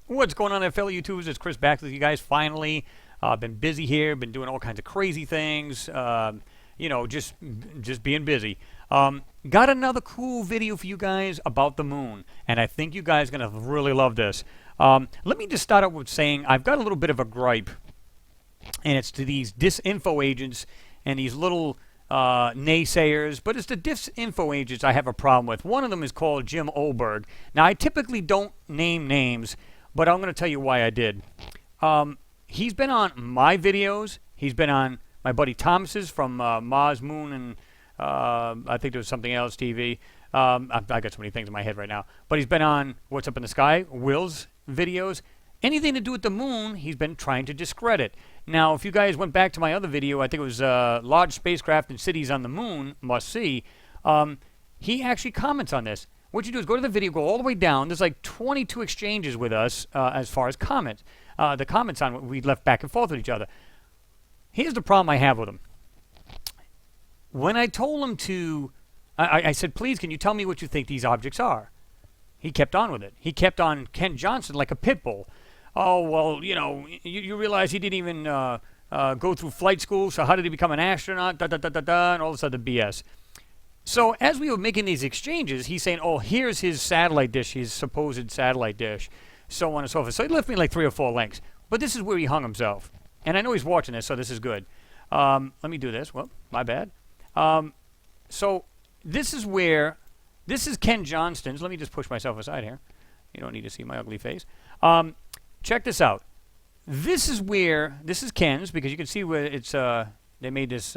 What's going on there, fellow YouTubers? It's Chris back with you guys finally. Been busy here, been doing all kinds of crazy things, you know, just being busy. Got another cool video for you guys about the moon, and I think you guys are going to really love this. Let me just start out with saying I've got a little bit of a gripe, and it's to these disinfo agents and these little naysayers, but it's the disinfo agents I have a problem with. One of them is called Jim Olberg. Now, I typically don't name names, but I'm going to tell you why I did. He's been on my videos. He's been on my buddy Thomas's from Mars, Moon, and I think there was something else, TV. I got so many things in my head right now. But he's been on What's Up in the Sky, Will's videos. Anything to do with the moon, he's been trying to discredit. Now, if you guys went back to my other video, I think it was Large Spacecraft and Cities on the Moon, Must See, he actually comments on this. What you do is go to the video, go all the way down. There's like 22 exchanges with us as far as comments. The comments on what we left back and forth with each other. Here's the problem I have with him. When I told him to, I said, please, can you tell me what you think these objects are? He kept on with it. He kept on Ken Johnson like a pit bull. Oh, well, you know, you realize he didn't even go through flight school, so how did he become an astronaut, and all this other BS. So as we were making these exchanges, he's saying, oh, here's his satellite dish, his supposed satellite dish, so on and so forth. So he left me like 3 or 4 links. But this is where he hung himself. And I know he's watching this, so this is good. Let me do this. Well, my bad. So this is where, this is Ken Johnston's. Let me just push myself aside here. You don't need to see my ugly face. Check this out. This is where, this is Ken's, because you can see where it's, they made this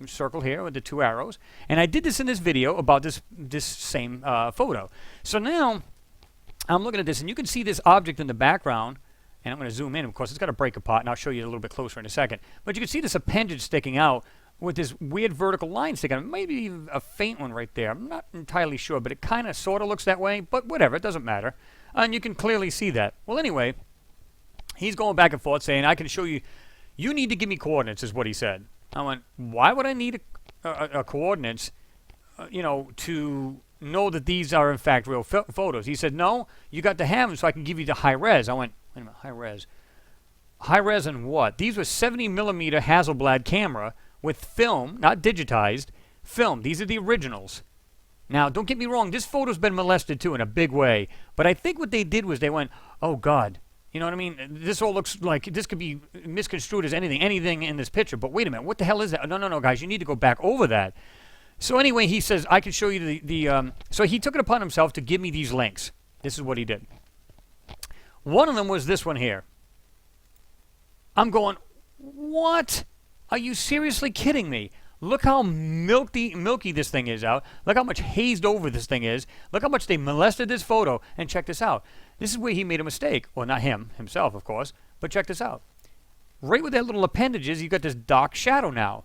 circle here with the 2 arrows. And I did this in this video about this same photo. So now, I'm looking at this, and you can see this object in the background. And I'm going to zoom in. Of course, it's got to break apart, and I'll show you a little bit closer in a second. But you can see this appendage sticking out with this weird vertical line sticking out. Maybe even a faint one right there. I'm not entirely sure, but it kind of sort of looks that way. But whatever, it doesn't matter. And you can clearly see that. Well, anyway, he's going back and forth saying, I can show you. You need to give me coordinates, is what he said. I went, why would I need a coordinates, you know, to know that these are, in fact, real photos? He said, no, you got to have them so I can give you the high res. I went, wait a minute, high res. High res and what? These were 70 millimeter Hasselblad camera with film, not digitized, film. These are the originals. Now, don't get me wrong, this photo's been molested too in a big way. But I think what they did was they went, oh God, you know what I mean? This all looks like, this could be misconstrued as anything in this picture. But wait a minute, what the hell is that? No, guys, you need to go back over that. So anyway, he says, I can show you so he took it upon himself to give me these links. This is what he did. One of them was this one here. I'm going, what? Are you seriously kidding me? Look how milky this thing is out. Look how much hazed over this thing is. Look how much they molested this photo. And check this out. This is where he made a mistake. Well, not himself, of course. But check this out. Right with that little appendages, you've got this dark shadow now.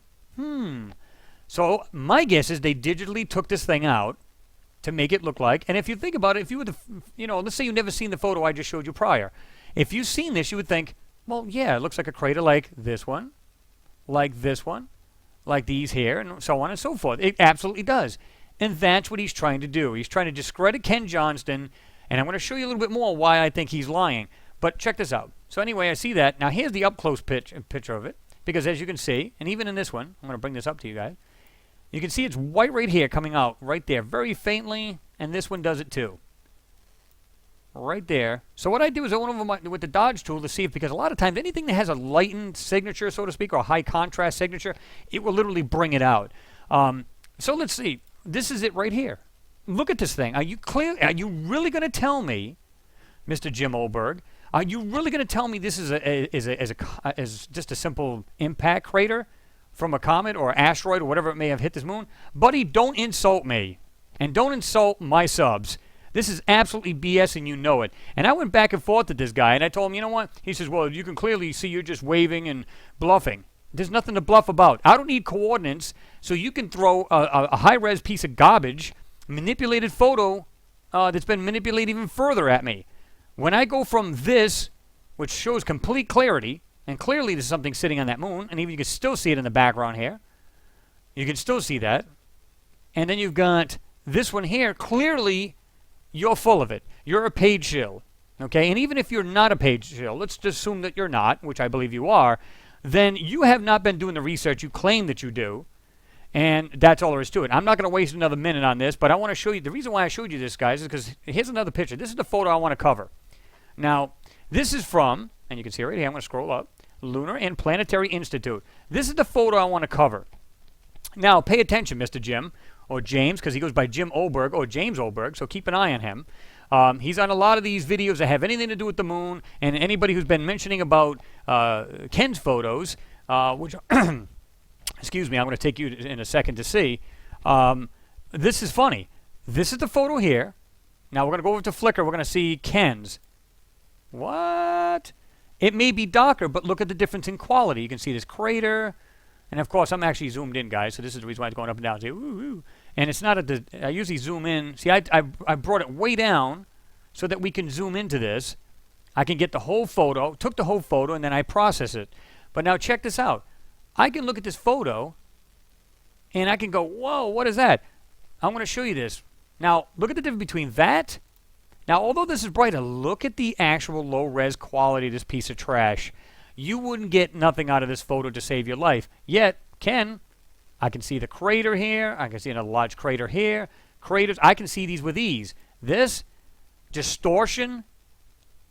So my guess is they digitally took this thing out to make it look like, and if you think about it, if you were the, you know, let's say you've never seen the photo I just showed you prior. If you've seen this, you would think, well, yeah, it looks like a crater like this one, like these here, and so on and so forth. It absolutely does. And that's what he's trying to do. He's trying to discredit Ken Johnston, and I'm going to show you a little bit more why I think he's lying. But check this out. So anyway, I see that. Now here's the up-close picture of it, because as you can see, and even in this one, I'm going to bring this up to you guys, you can see it's white right here coming out right there very faintly, and this one does it too. Right there. So what I do is I went over with the Dodge tool to see if, because a lot of times anything that has a lightened signature, so to speak, or a high contrast signature, it will literally bring it out. So let's see. This is it right here. Look at this thing. Are you clear? Are you really going to tell me, Mr. Jim Olberg, are you really going to tell me this is just a simple impact crater from a comet or asteroid or whatever it may have hit this moon? Buddy, don't insult me. And don't insult my subs. This is absolutely BS, and you know it. And I went back and forth with this guy, and I told him, you know what? He says, well, you can clearly see you're just waving and bluffing. There's nothing to bluff about. I don't need coordinates, so you can throw a high-res piece of garbage, manipulated photo that's been manipulated even further at me. When I go from this, which shows complete clarity, and clearly there's something sitting on that moon, and even you can still see it in the background here. You can still see that. And then you've got this one here. Clearly, you're full of it. You're a paid shill. Okay, and even if you're not a page shill, let's just assume that you're not, which I believe you are, then you have not been doing the research you claim that you do, and that's all there is to it. I'm not going to waste another minute on this, but I want to show you, the reason why I showed you this, guys, is because here's another picture. This is the photo I want to cover. Now, this is from, and you can see it right here, I'm going to scroll up, Lunar and Planetary Institute. This is the photo I want to cover. Now, pay attention, Mr. Jim, or James, because he goes by Jim Oberg, or James Oberg, so keep an eye on him. He's on a lot of these videos that have anything to do with the moon, and anybody who's been mentioning about Ken's photos, which, excuse me, I'm going to take you in a second to see. This is funny. This is the photo here. Now we're going to go over to Flickr. We're going to see Ken's. What? It may be darker, but look at the difference in quality. You can see this crater. And of course, I'm actually zoomed in, guys, so this is the reason why it's going up and down. See, woo, woo. And it's not at the, I usually zoom in. See, I brought it way down so that we can zoom into this. I can get the whole photo, took the whole photo, and then I process it. But now check this out. I can look at this photo, and I can go, whoa, what is that? I'm going to show you this. Now, look at the difference between that. Now, although this is brighter, look at the actual low-res quality of this piece of trash. You wouldn't get nothing out of this photo to save your life. Yet, Ken, I can see the crater here. I can see a large crater here. Craters, I can see these with ease. This, distortion,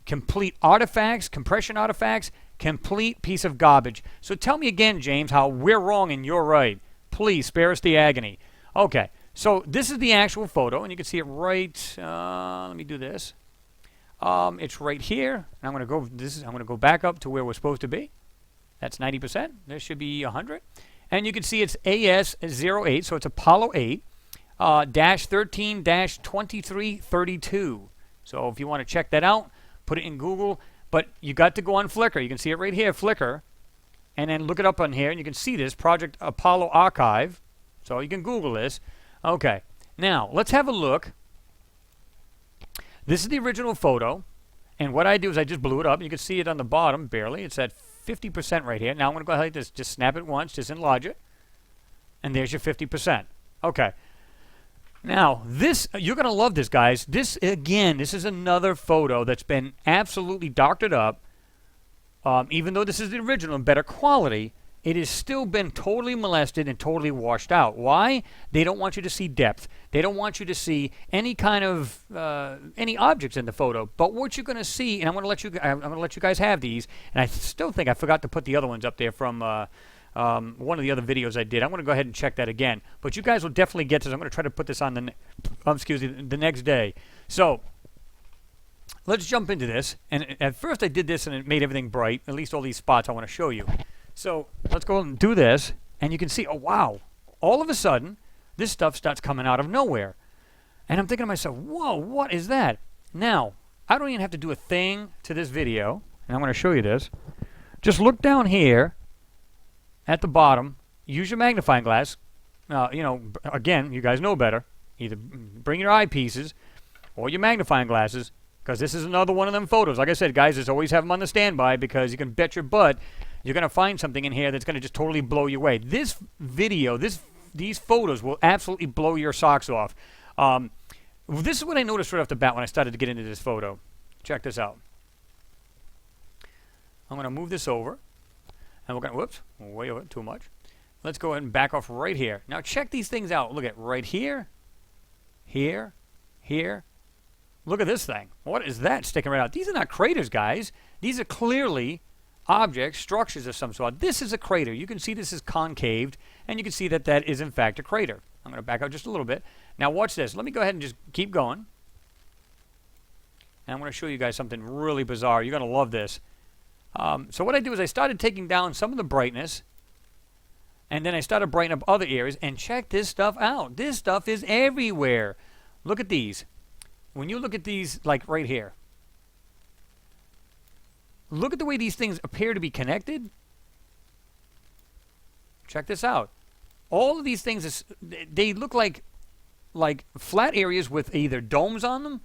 complete artifacts, compression artifacts, complete piece of garbage. So tell me again, James, how we're wrong and you're right. Please, spare us the agony. Okay, so this is the actual photo, and you can see it right, let me do this. It's right here, and I'm going to go. I'm going to go back up to where we're supposed to be. That's 90%. This should be 100, and you can see it's AS08, so it's Apollo 8 dash 13 dash 2332. So if you want to check that out, put it in Google. But you got to go on Flickr. You can see it right here, Flickr, and then look it up on here, and you can see this Project Apollo Archive. So you can Google this. Okay, now let's have a look. This is the original photo, and what I do is I just blew it up. You can see it on the bottom, barely. It's at 50% right here. Now I'm going to go ahead and just snap it once, just enlarge it, and there's your 50%. Okay. Now, this, you're going to love this, guys. This, again, this is another photo that's been absolutely doctored up. Even though this is the original and better quality, it has still been totally molested and totally washed out. Why? They don't want you to see depth. They don't want you to see any kind of any objects in the photo. But what you're going to see, and I'm going to let you guys have these. And I still think I forgot to put the other ones up there from one of the other videos I did. I'm going to go ahead and check that again. But you guys will definitely get this. I'm going to try to put this on the next day. So let's jump into this. And at first I did this and it made everything bright. At least all these spots I want to show you. So let's go and do this, and you can see, oh, wow. All of a sudden, this stuff starts coming out of nowhere. And I'm thinking to myself, whoa, what is that? Now, I don't even have to do a thing to this video, and I'm going to show you this. Just look down here at the bottom. Use your magnifying glass. You know, again, you guys know better. Either bring your eyepieces or your magnifying glasses, because this is another one of them photos. Like I said, guys, just always have them on the standby, because you can bet your butt you're going to find something in here that's going to just totally blow you away. This video, these photos will absolutely blow your socks off. This is what I noticed right off the bat when I started to get into this photo. Check this out. I'm going to move this over. And we're going to, whoops, way over, too much. Let's go ahead and back off right here. Now check these things out. Look at right here, here, here. Look at this thing. What is that sticking right out? These are not craters, guys. These are clearly objects, structures of some sort. This is a crater. You can see this is concaved, and you can see that that is in fact a crater. I'm going to back out just a little bit. Now watch this. Let me go ahead and just keep going. And I'm going to show you guys something really bizarre. You're going to love this. So what I do is I started taking down some of the brightness, and then I started brightening up other areas, and check this stuff out. This stuff is everywhere. Look at these. When you look at these, like right here, look at the way these things appear to be connected. Check this out. All of these things, they look like flat areas with either domes on them.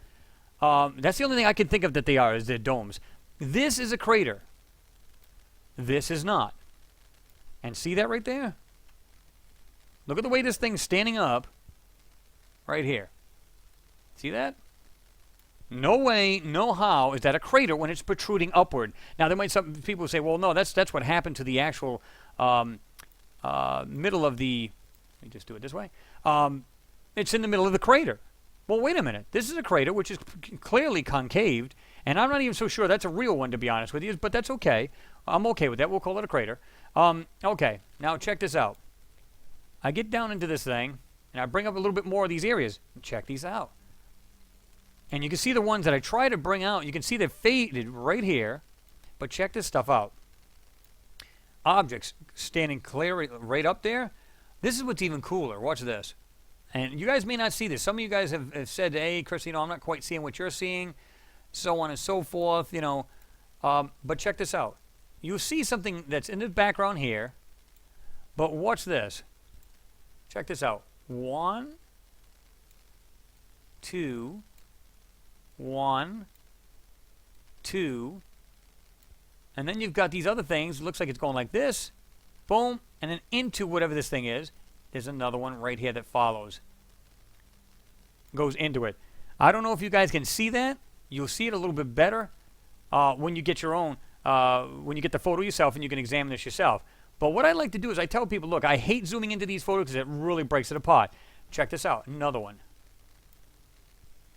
That's the only thing I can think of that they are, is they're domes. This is a crater. This is not. And see that right there? Look at the way this thing's standing up right here. See that? No way, no how is that a crater when it's protruding upward. Now, there might some people say, well, no, that's what happened to the actual middle of the. Let me just do it this way. It's in the middle of the crater. Well, wait a minute. This is a crater which is clearly concaved, and I'm not even so sure that's a real one, to be honest with you, but that's okay. I'm okay with that. We'll call it a crater. Okay, now check this out. I get down into this thing, and I bring up a little bit more of these areas. Check these out. And you can see the ones that I try to bring out. You can see they're faded right here, but check this stuff out. Objects standing clear right up there. This is what's even cooler. Watch this. And you guys may not see this. Some of you guys have said, hey, Chris, I'm not quite seeing what you're seeing, so on and so forth, but check this out. You'll see something that's in the background here, but watch this. Check this out. 1, 2, 1, 2, and then you've got these other things. It looks like it's going like this. Boom, and then into whatever this thing is. There's another one right here that follows. Goes into it. I don't know if you guys can see that. You'll see it a little bit better when you get your own, when you get the photo yourself and you can examine this yourself. But what I like to do is I tell people, look, I hate zooming into these photos because it really breaks it apart. Check this out. Another one.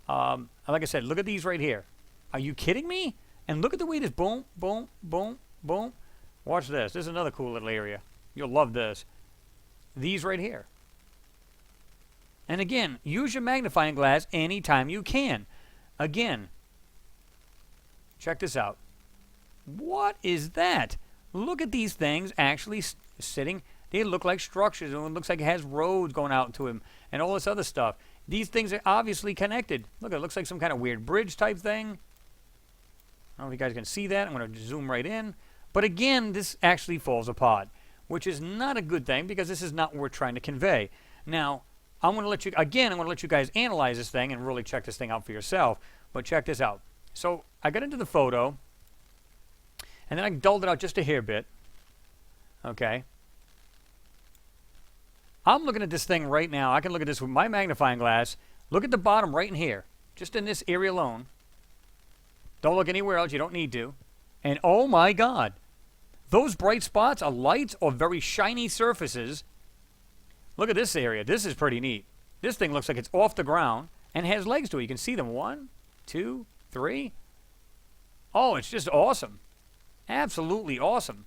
Like I said, look at these right here. Are you kidding me? And look at the way this boom, boom, boom, boom. Watch this. This is another cool little area. You'll love this. These right here. And again, use your magnifying glass anytime you can. Again, check this out. What is that? Look at these things actually sitting. They look like structures. And it looks like it has roads going out to them and all this other stuff. These things are obviously connected. Look, it looks like some kind of weird bridge type thing. I don't know if you guys can see that. I'm going to zoom right in. But again, this actually falls apart, which is not a good thing because this is not what we're trying to convey. Now, I'm going to let you guys analyze this thing and really check this thing out for yourself. But check this out. So I got into the photo, and then I dulled it out just a hair bit. Okay. I'm looking at this thing right now. I can look at this with my magnifying glass. Look at the bottom right in here, just in this area alone. Don't look anywhere else. You don't need to. And oh my God. Those bright spots are lights or very shiny surfaces. Look at this area. This is pretty neat. This thing looks like it's off the ground and has legs to it. You can see them. 1, 2, 3. Oh, it's just awesome. Absolutely awesome.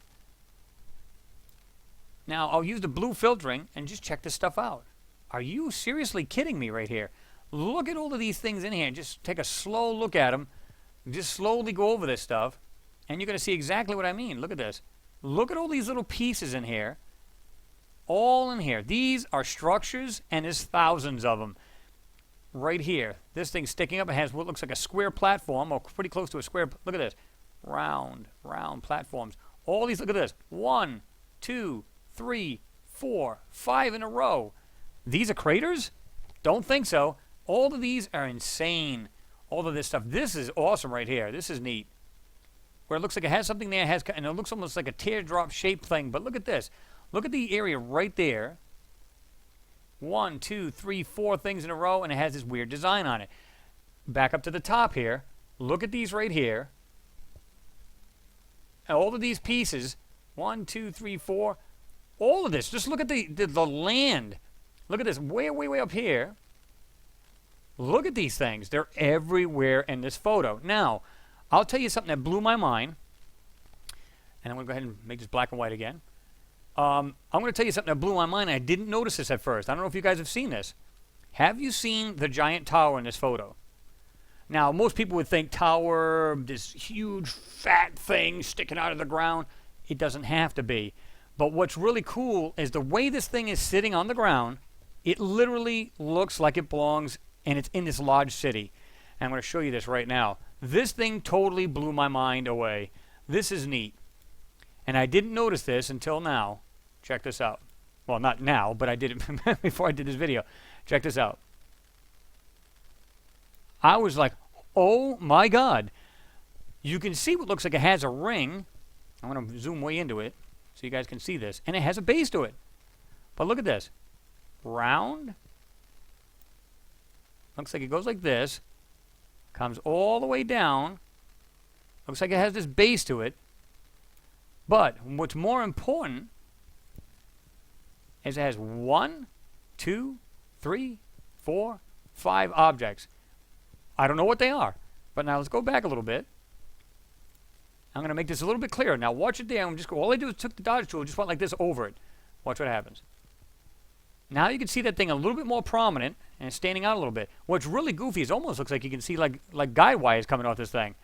Now, I'll use the blue filtering and just check this stuff out. Are you seriously kidding me right here? Look at all of these things in here. Just take a slow look at them. Just slowly go over this stuff. And you're going to see exactly what I mean. Look at this. Look at all these little pieces in here. All in here. These are structures, and there's thousands of them. Right here. This thing's sticking up. It has what looks like a square platform, or pretty close to a square. Look at this. Round platforms. All these, look at this. 1, 2, 3, 4, 5 in a row. These are craters? Don't think so. All of these are insane. All of this stuff. This is awesome right here. This is neat. Where it looks like it has something there, and it looks almost like a teardrop shaped thing. But look at this. Look at the area right there. 1, 2, 3, 4 things in a row, and it has this weird design on it. Back up to the top here. Look at these right here. All of these pieces. 1, 2, 3, 4. All of this. Just look at the land. Look at this. Way up here. Look at these things. They're everywhere in this photo. Now, I'll tell you something that blew my mind. And I'm going to go ahead and make this black and white again. I'm going to tell you something that blew my mind. I didn't notice this at first. I don't know if you guys have seen this. Have you seen the giant tower in this photo? Now, most people would think tower, this huge fat thing sticking out of the ground. It doesn't have to be. But what's really cool is the way this thing is sitting on the ground, it literally looks like it belongs and it's in this large city. And I'm going to show you this right now. This thing totally blew my mind away. This is neat. And I didn't notice this until now. Check this out. Well, not now, but I did it before I did this video. Check this out. I was like, oh my God. You can see what looks like it has a ring. I'm going to zoom way into it so you guys can see this. And it has a base to it. But look at this. Round. Looks like it goes like this. Comes all the way down. Looks like it has this base to it. But what's more important is it has 1, 2, 3, 4, 5 objects. I don't know what they are. But now let's go back a little bit. I'm going to make this a little bit clearer. Now watch it there. All I do is took the dodge tool, just went like this over it. Watch what happens. Now you can see that thing a little bit more prominent and it's standing out a little bit. What's really goofy is it almost looks like you can see like guide wires coming off this thing.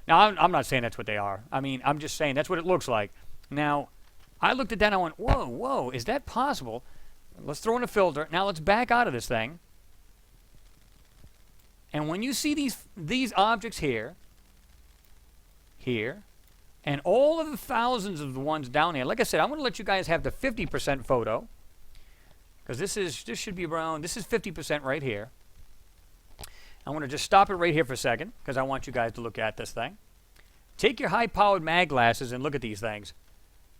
Now I'm not saying that's what they are. I mean, I'm just saying that's what it looks like. Now, I looked at that and I went, whoa, whoa, is that possible? Let's throw in a filter. Now let's back out of this thing. And when you see these objects here, and all of the thousands of the ones down here, like I said, I'm going to let you guys have the 50% photo. Because this should be around, this is 50% right here. I'm going to just stop it right here for a second, because I want you guys to look at this thing. Take your high-powered mag glasses and look at these things.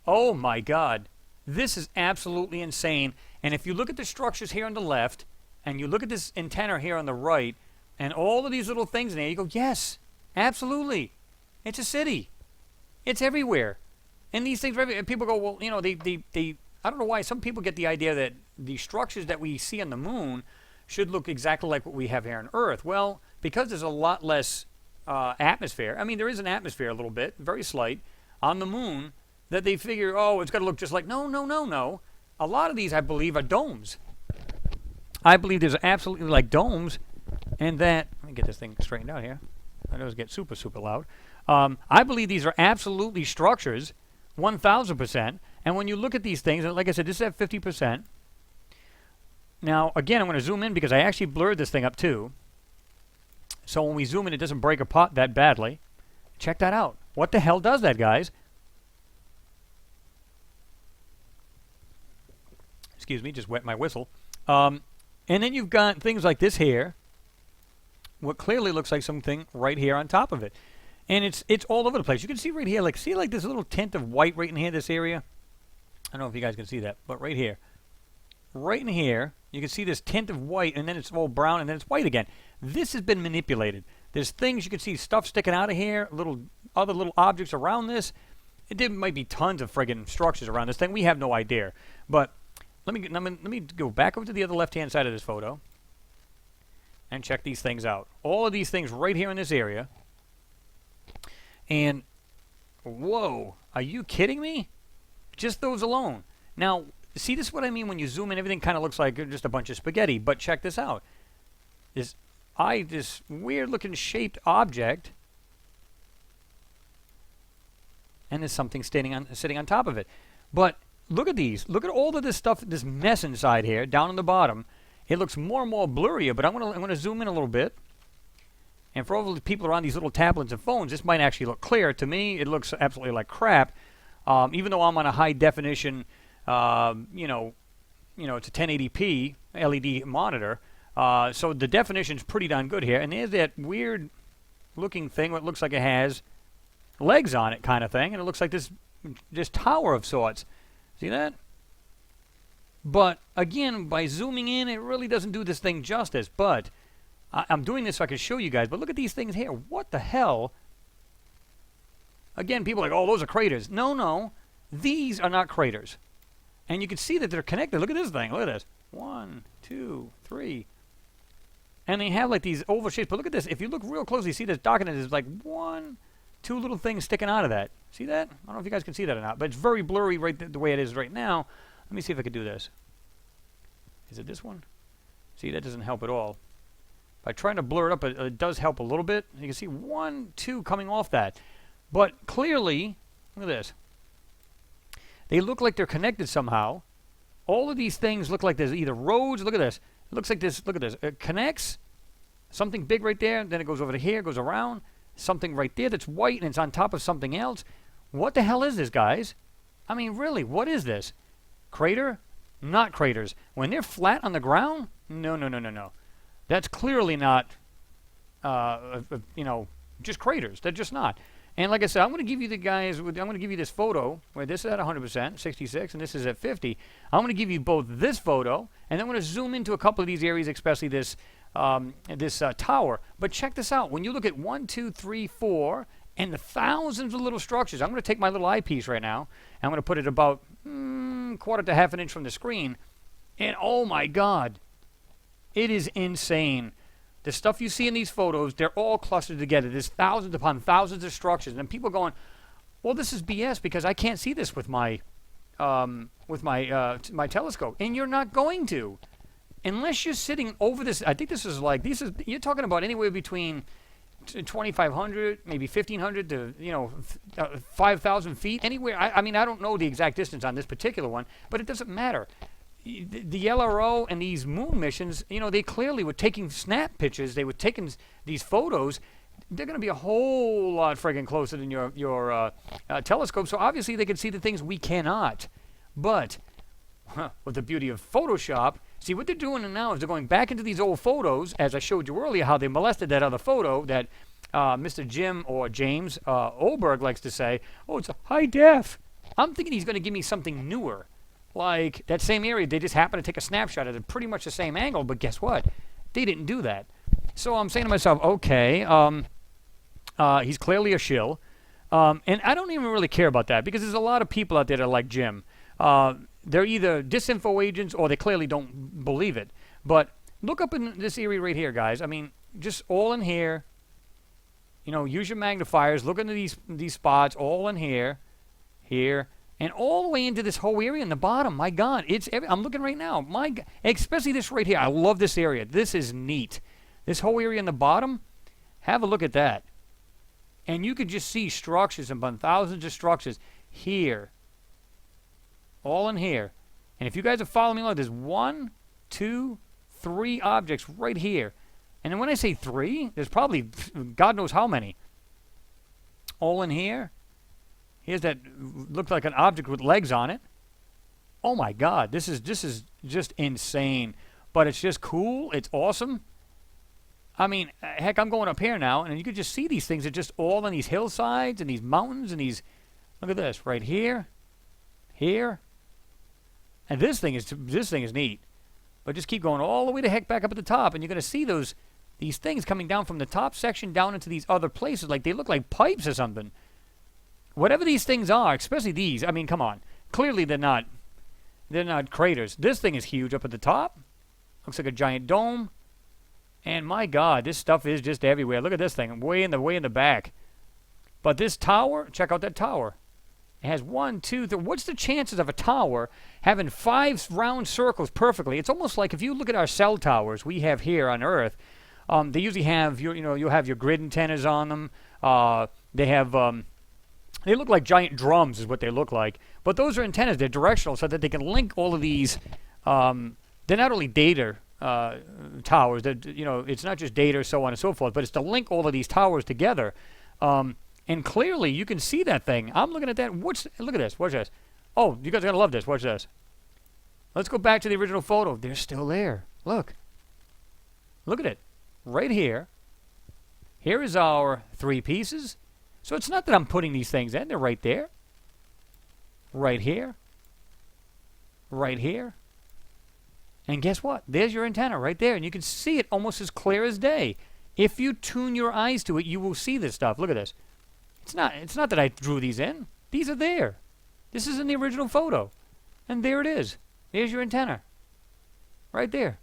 Oh my God, this is absolutely insane. And if you look at the structures here on the left, and you look at this antenna here on the right, and all of these little things in there, you go, yes, absolutely. It's a city. It's everywhere. And these things, people go, well, you know, I don't know why some people get the idea that the structures that we see on the moon should look exactly like what we have here on Earth. Well, because there's a lot less atmosphere. I mean, there is an atmosphere a little bit, very slight, on the moon, that they figure, oh, it's got to look just like, no, no, no, no. A lot of these, I believe, are domes. I believe there's absolutely like domes, and that, let me get this thing straightened out here. I know it's get super, super loud. I believe these are absolutely structures, 1,000%. And when you look at these things, and like I said, this is at 50%. Now, again, I'm going to zoom in because I actually blurred this thing up too. So when we zoom in, it doesn't break apart that badly. Check that out. What the hell does that, guys? Excuse me, just wet my whistle. And then you've got things like this here. What clearly looks like something right here on top of it. And it's all over the place. You can see right here, see this little tint of white right in here, this area? I don't know if you guys can see that, but right here. Right in here, you can see this tint of white, and then it's all brown, and then it's white again. This has been manipulated. There's things you can see, stuff sticking out of here, other little objects around this. There might be tons of friggin' structures around this thing. We have no idea. But let me go back over to the other left-hand side of this photo and check these things out. All of these things right here in this area. And, whoa, are you kidding me? Just those alone. Now, see, this is what I mean when you zoom in, everything kind of looks like just a bunch of spaghetti. But check this out. This weird-looking shaped object, and there's something sitting on top of it. But look at these. Look at all of this stuff, this mess inside here, down on the bottom. It looks more and more blurrier, but I'm gonna zoom in a little bit. And for all the people around these little tablets and phones, this might actually look clear. To me, it looks absolutely like crap. Even though I'm on a high definition, it's a 1080p LED monitor. So the definition's pretty darn good here. And there's that weird looking thing that looks like it has legs on it kind of thing. And it looks like this tower of sorts. See that? But again, by zooming in, it really doesn't do this thing justice. But I'm doing this so I can show you guys. But look at these things here. What the hell? Again, people are like, oh, those are craters. No, no. These are not craters. And you can see that they're connected. Look at this thing. Look at this. 1, 2, 3. And they have like these oval shapes. But look at this. If you look real closely, see this document is like 1, 2 little things sticking out of that. See that? I don't know if you guys can see that or not. But it's very blurry right the way it is right now. Let me see if I can do this. Is it this one? See, that doesn't help at all. By trying to blur it up, it does help a little bit. You can see 1, 2 coming off that. But clearly, look at this. They look like they're connected somehow. All of these things look like there's either roads. Look at this. It looks like this. Look at this. It connects. Something big right there. Then it goes over to here, goes around. Something right there that's white, and it's on top of something else. What the hell is this, guys? I mean, really, what is this? Crater? Not craters. When they're flat on the ground? No, no, no, no, no. That's clearly not, just craters. They're just not. And like I said, I'm going to give you this photo where this is at 100%, 66, and this is at 50. I'm going to give you both this photo, and then I'm going to zoom into a couple of these areas, especially this tower. But check this out. When you look at 1, 2, 3, 4, and the thousands of little structures, I'm going to take my little eyepiece right now, and I'm going to put it about quarter to half an inch from the screen, and oh my God, it is insane. The stuff you see in these photos, they're all clustered together. There's thousands upon thousands of structures, and people going, well, this is BS because I can't see this with my my telescope, and you're not going to, unless you're sitting over this. I think this is like you're talking about anywhere between 2,500, maybe 1,500 to 5,000 feet, anywhere. I mean, I don't know the exact distance on this particular one, but it doesn't matter. The LRO and these moon missions, they clearly were taking snap pictures. They were taking these photos. They're going to be a whole lot friggin' closer than your telescope. So obviously they can see the things we cannot. But with the beauty of Photoshop, see what they're doing now is they're going back into these old photos, as I showed you earlier, how they molested that other photo that Mr. Jim or James Oberg likes to say, oh, it's a high def. I'm thinking he's going to give me something newer. Like that same area, they just happen to take a snapshot at pretty much the same angle, but guess what? They didn't do that. So I'm saying to myself, okay, he's clearly a shill. And I don't even really care about that because there's a lot of people out there that are like Jim. They're either disinfo agents or they clearly don't believe it. But look up in this area right here, guys. I mean, just all in here. Use your magnifiers. Look into these spots, all in here, and all the way into this whole area in the bottom. My God, I'm looking right now. My God, especially this right here. I love this area. This is neat. This whole area in the bottom, have a look at that. And you could just see structures and thousands of structures here. All in here. And if you guys are following me along, there's 1, 2, 3 objects right here. And then when I say 3, there's probably God knows how many. All in here. Here's that looks like an object with legs on it. Oh my God, this is just insane. But it's just cool. It's awesome. I mean, heck, I'm going up here now, and you can just see these things are just all on these hillsides and these mountains and these. Look at this right here, here, and this thing is neat. But just keep going all the way the heck back up at the top, and you're going to see these things coming down from the top section down into these other places, like they look like pipes or something. Whatever these things are, especially these. I mean, come on. Clearly, they're not craters. This thing is huge up at the top. Looks like a giant dome. And my God, this stuff is just everywhere. Look at this thing, way in the back. But this tower, check out that tower. It has 1, 2, 3. What's the chances of a tower having 5 round circles perfectly? It's almost like if you look at our cell towers we have here on Earth. They usually have you'll have your grid antennas on them. They have they look like giant drums, is what they look like. But those are antennas. They're directional, so that they can link all of these. They're not only data towers. That it's not just data, so on and so forth, but it's to link all of these towers together. And clearly, you can see that thing. I'm looking at that. Look at this. Watch this. Oh, you guys are gonna love this. Watch this. Let's go back to the original photo. They're still there. Look. Look at it. Right here. Here is our 3 pieces. So it's not that I'm putting these things in. They're right there. Right here. Right here. And guess what? There's your antenna right there. And you can see it almost as clear as day. If you tune your eyes to it, you will see this stuff. Look at this. It's not that I drew these in. These are there. This is in the original photo. And there it is. There's your antenna. Right there.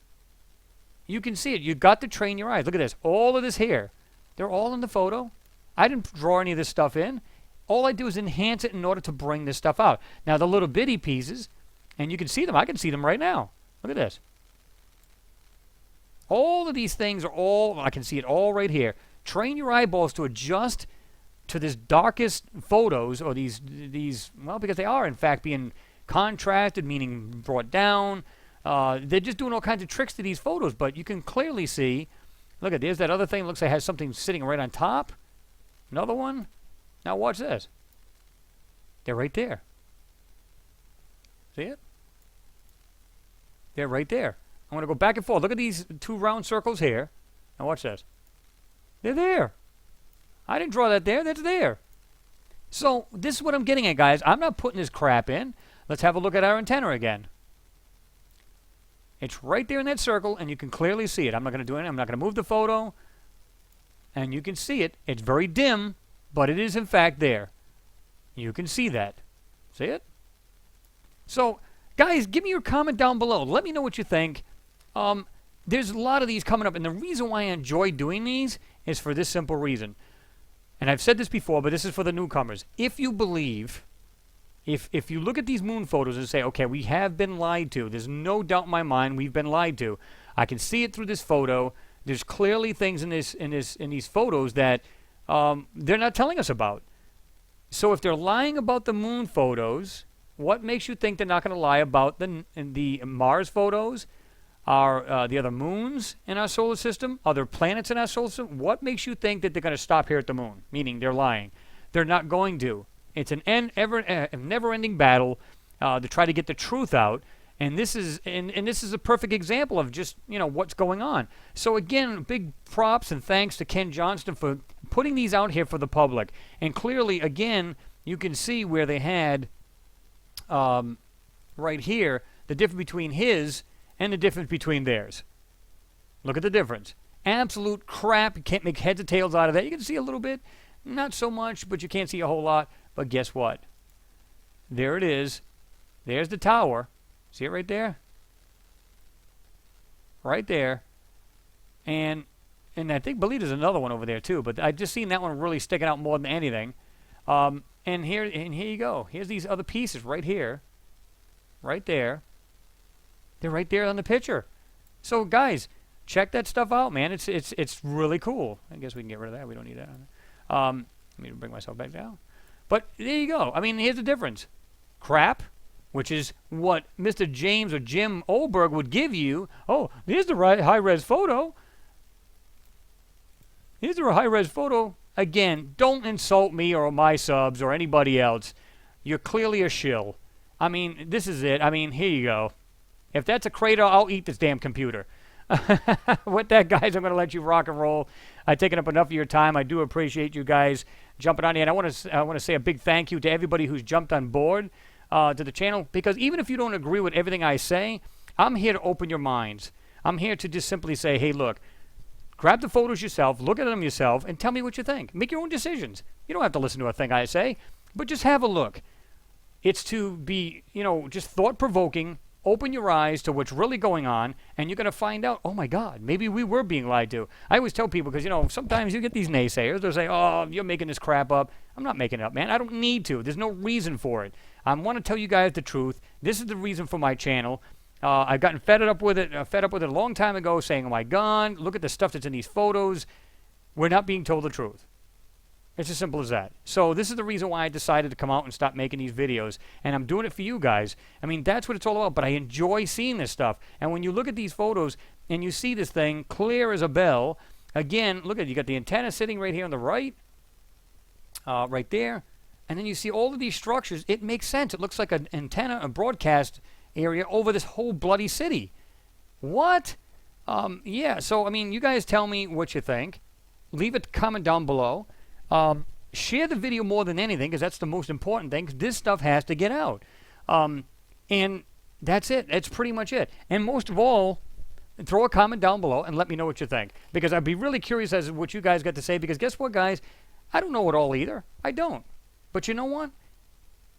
You can see it. You've got to train your eyes. Look at this. All of this here. They're all in the photo. I didn't draw any of this stuff in. All I do is enhance it in order to bring this stuff out. Now, the little bitty pieces, and you can see them. I can see them right now. Look at this. All of these things are all, I can see it all right here. Train your eyeballs to adjust to this darkest photos, or these, well, because they are, in fact, being contrasted, meaning brought down. They're just doing all kinds of tricks to these photos, but you can clearly see, look at, there's that other thing, looks like it has something sitting right on top. Another one. Now watch this. They're right there. See it? They're right there. I'm going to go back and forth. Look at these 2 round circles here. Now watch this. They're there. I didn't draw that there. That's there. So this is what I'm getting at, guys. I'm not putting this crap in. Let's have a look at our antenna again. It's right there in that circle, and you can clearly see it. I'm not going to do anything. I'm not going to move the photo, and you can see it. It's very dim, but it is, in fact, there. You can see that. See it? So, guys, give me your comment down below. Let me know what you think. There's a lot of these coming up, and the reason why I enjoy doing these is for this simple reason. And I've said this before, but this is for the newcomers. If you believe, if you look at these moon photos and say, okay, we have been lied to, there's no doubt in my mind we've been lied to. I can see it through this photo. There's clearly things in these photos that they're not telling us about. So if they're lying about the moon photos, what makes you think they're not going to lie about the Mars photos? Are the other moons in our solar system? Other planets in our solar system? What makes you think that they're going to stop here at the moon? Meaning they're lying. They're not going to. It's an never-ending battle to try to get the truth out. And this is a perfect example of just what's going on. So again, big props and thanks to Ken Johnston for putting these out here for the public. And clearly, again, you can see where they had right here the difference between his and the difference between theirs. Look at the difference. Absolute crap. You can't make heads or tails out of that. You can see a little bit, not so much, but you can't see a whole lot. But guess what? There it is. There's the tower. See it right there? Right there. And I believe there's another one over there too, but I just seen that one really sticking out more than anything. And here you go. Here's these other pieces right here. Right there. They're right there on the picture. So guys, check that stuff out, man. It's really cool. I guess we can get rid of that. We don't need that on there. Let me bring myself back down. But there you go. I mean, here's the difference. Crap, which is what Mr. James or Jim Oberg would give you. Oh, here's the high-res photo. Here's the high-res photo. Again, don't insult me or my subs or anybody else. You're clearly a shill. I mean, this is it. I mean, here you go. If that's a crater, I'll eat this damn computer. With that, guys, I'm going to let you rock and roll. I've taken up enough of your time. I do appreciate you guys jumping on here. And I want to say a big thank you to everybody who's jumped on board to the channel. Because even if you don't agree with everything I say, I'm here to open your minds. I'm here to just simply say, hey, look, grab the photos yourself, look at them yourself, and tell me what you think. Make your own decisions. You don't have to listen to a thing I say, but just have a look. It's to be, just thought-provoking. Open your eyes to what's really going on, and you're going to find out, oh, my God, maybe we were being lied to. I always tell people, because, sometimes you get these naysayers. They'll say, oh, you're making this crap up. I'm not making it up, man. I don't need to. There's no reason for it. I want to tell you guys the truth. This is the reason for my channel. I've gotten fed up with it a long time ago, saying, oh, my God, look at the stuff that's in these photos. We're not being told the truth. It's as simple as that. So this is the reason why I decided to come out and stop making these videos. And I'm doing it for you guys. I mean, that's what it's all about. But I enjoy seeing this stuff. And when you look at these photos and you see this thing clear as a bell, again, look at it. You got the antenna sitting right here on the right. Right there. And then you see all of these structures. It makes sense. It looks like an antenna, a broadcast area over this whole bloody city. What? Yeah. So, I mean, you guys tell me what you think. Leave a comment down below. Share the video more than anything, because that's the most important thing, because this stuff has to get out. And that's it. That's pretty much it. And most of all, throw a comment down below and let me know what you think, because I'd be really curious as to what you guys got to say, because guess what, guys? I don't know it all either. I don't. But you know what?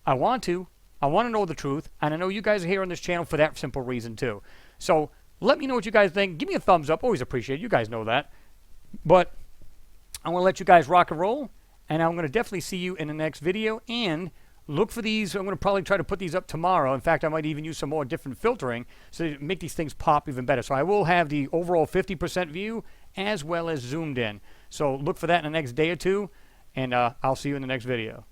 I want to. I want to know the truth, and I know you guys are here on this channel for that simple reason, too. So let me know what you guys think. Give me a thumbs up. Always appreciate it. You guys know that. But I'm going to let you guys rock and roll, and I'm going to definitely see you in the next video. And look for these. I'm going to probably try to put these up tomorrow. In fact, I might even use some more different filtering so to make these things pop even better. So I will have the overall 50% view as well as zoomed in. So look for that in the next day or two, and I'll see you in the next video.